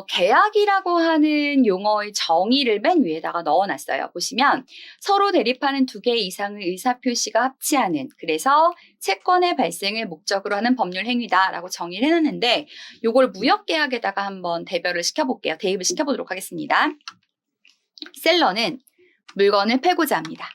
계약이라고 하는 용어의 정의를 맨 위에다가 넣어놨어요. 보시면 서로 대립하는 두 개 이상의 의사표시가 합치하는, 그래서 채권의 발생을 목적으로 하는 법률 행위다라고 정의를 해놨는데, 요걸 무역계약에다가 한번 대입을 시켜보도록 하겠습니다. 셀러는 물건을 팔고자 합니다.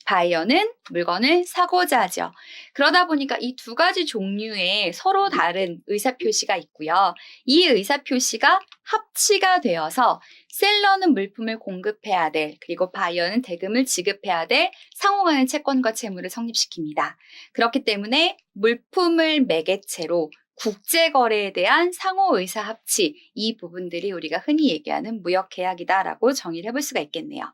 바이어는 물건을 사고자 하죠. 그러다 보니까 이 두 가지 종류의 서로 다른 의사표시가 있고요. 이 의사표시가 합치가 되어서 셀러는 물품을 공급해야 될, 그리고 바이어는 대금을 지급해야 될 상호간의 채권과 채무를 성립시킵니다. 그렇기 때문에 물품을 매개체로 국제거래에 대한 상호의사 합치, 이 부분들이 우리가 흔히 얘기하는 무역계약이다라고 정의를 해볼 수가 있겠네요.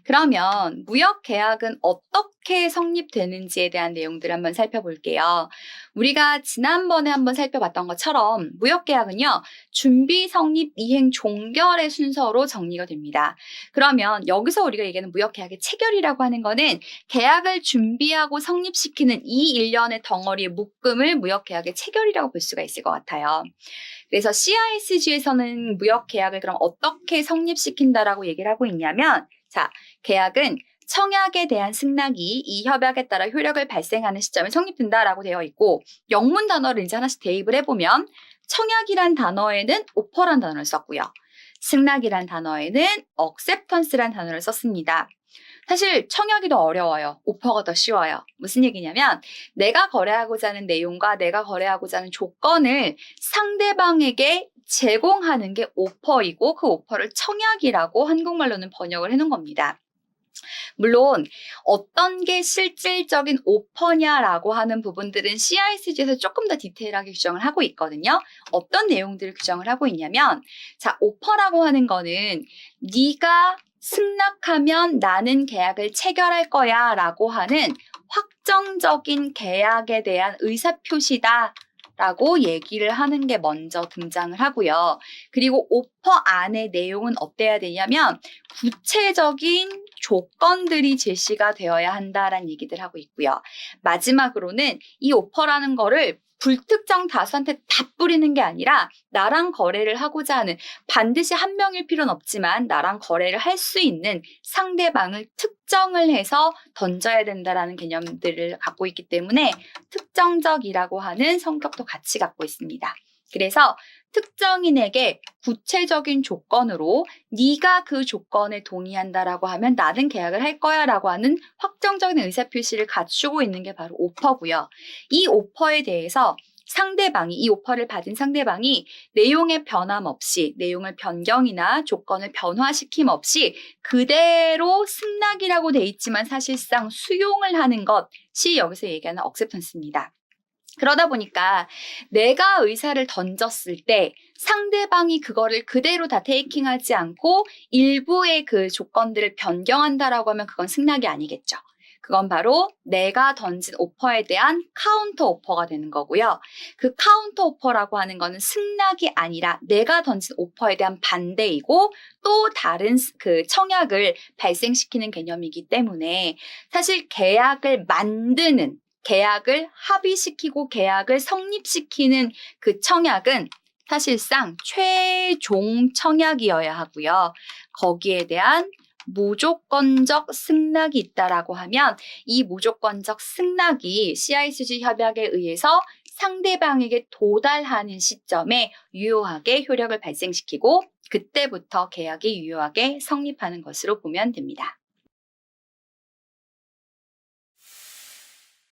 그러면 무역계약은 어떻게 성립되는지에 대한 내용들을 한번 살펴볼게요. 우리가 지난번에 한번 살펴봤던 것처럼 무역계약은요, 준비, 성립, 이행, 종결의 순서로 정리가 됩니다. 그러면 여기서 우리가 얘기하는 무역계약의 체결이라고 하는 거는 계약을 준비하고 성립시키는 이 일련의 덩어리의 묶음을 무역계약의 체결이라고 볼 수가 있을 것 같아요. 그래서 CISG에서는 무역계약을 그럼 어떻게 성립시킨다라고 얘기를 하고 있냐면, 자, 계약은 청약에 대한 승낙이 이 협약에 따라 효력을 발생하는 시점에 성립된다라고 되어 있고, 영문 단어를 이제 하나씩 대입을 해보면 청약이란 단어에는 오퍼란 단어를 썼고요. 승낙이란 단어에는 acceptance란 단어를 썼습니다. 사실 청약이 더 어려워요. 오퍼가 더 쉬워요. 무슨 얘기냐면 내가 거래하고자 하는 내용과 내가 거래하고자 하는 조건을 상대방에게 제공하는 게 오퍼이고, 그 오퍼를 청약이라고 한국말로는 번역을 해놓은 겁니다. 물론 어떤 게 실질적인 오퍼냐라고 하는 부분들은 CISG에서 조금 더 디테일하게 규정을 하고 있거든요. 어떤 내용들을 규정을 하고 있냐면, 자, 오퍼라고 하는 거는 네가 승낙하면 나는 계약을 체결할 거야 라고 하는 확정적인 계약에 대한 의사표시다 라고 얘기를 하는 게 먼저 등장을 하고요. 그리고 오퍼 안의 내용은 어때야 되냐면 구체적인 조건들이 제시가 되어야 한다라는 얘기들 하고 있고요. 마지막으로는 이 오퍼라는 거를 불특정 다수한테 다 뿌리는 게 아니라 나랑 거래를 하고자 하는, 반드시 한 명일 필요는 없지만 나랑 거래를 할 수 있는 상대방을 특정을 해서 던져야 된다라는 개념들을 갖고 있기 때문에 특정적이라고 하는 성격도 같이 갖고 있습니다. 그래서 특정인에게 구체적인 조건으로 네가 그 조건에 동의한다라고 하면 나는 계약을 할 거야 라고 하는 확정적인 의사표시를 갖추고 있는 게 바로 오퍼고요. 이 오퍼에 대해서 상대방이, 이 오퍼를 받은 상대방이 내용의 변함 없이, 내용을 변경이나 조건을 변화시킴 없이 그대로 승낙이라고 돼 있지만 사실상 수용을 하는 것이 여기서 얘기하는 acceptance입니다. 그러다 보니까 내가 의사를 던졌을 때 상대방이 그거를 그대로 다 테이킹하지 않고 일부의 그 조건들을 변경한다라고 하면 그건 승낙이 아니겠죠. 그건 바로 내가 던진 오퍼에 대한 카운터 오퍼가 되는 거고요. 그 카운터 오퍼라고 하는 거는 승낙이 아니라 내가 던진 오퍼에 대한 반대이고 또 다른 그 청약을 발생시키는 개념이기 때문에 사실 계약을 만드는, 계약을 합의시키고 계약을 성립시키는 그 청약은 사실상 최종 청약이어야 하고요. 거기에 대한 무조건적 승낙이 있다라고 하면 이 무조건적 승낙이 CISG 협약에 의해서 상대방에게 도달하는 시점에 유효하게 효력을 발생시키고 그때부터 계약이 유효하게 성립하는 것으로 보면 됩니다.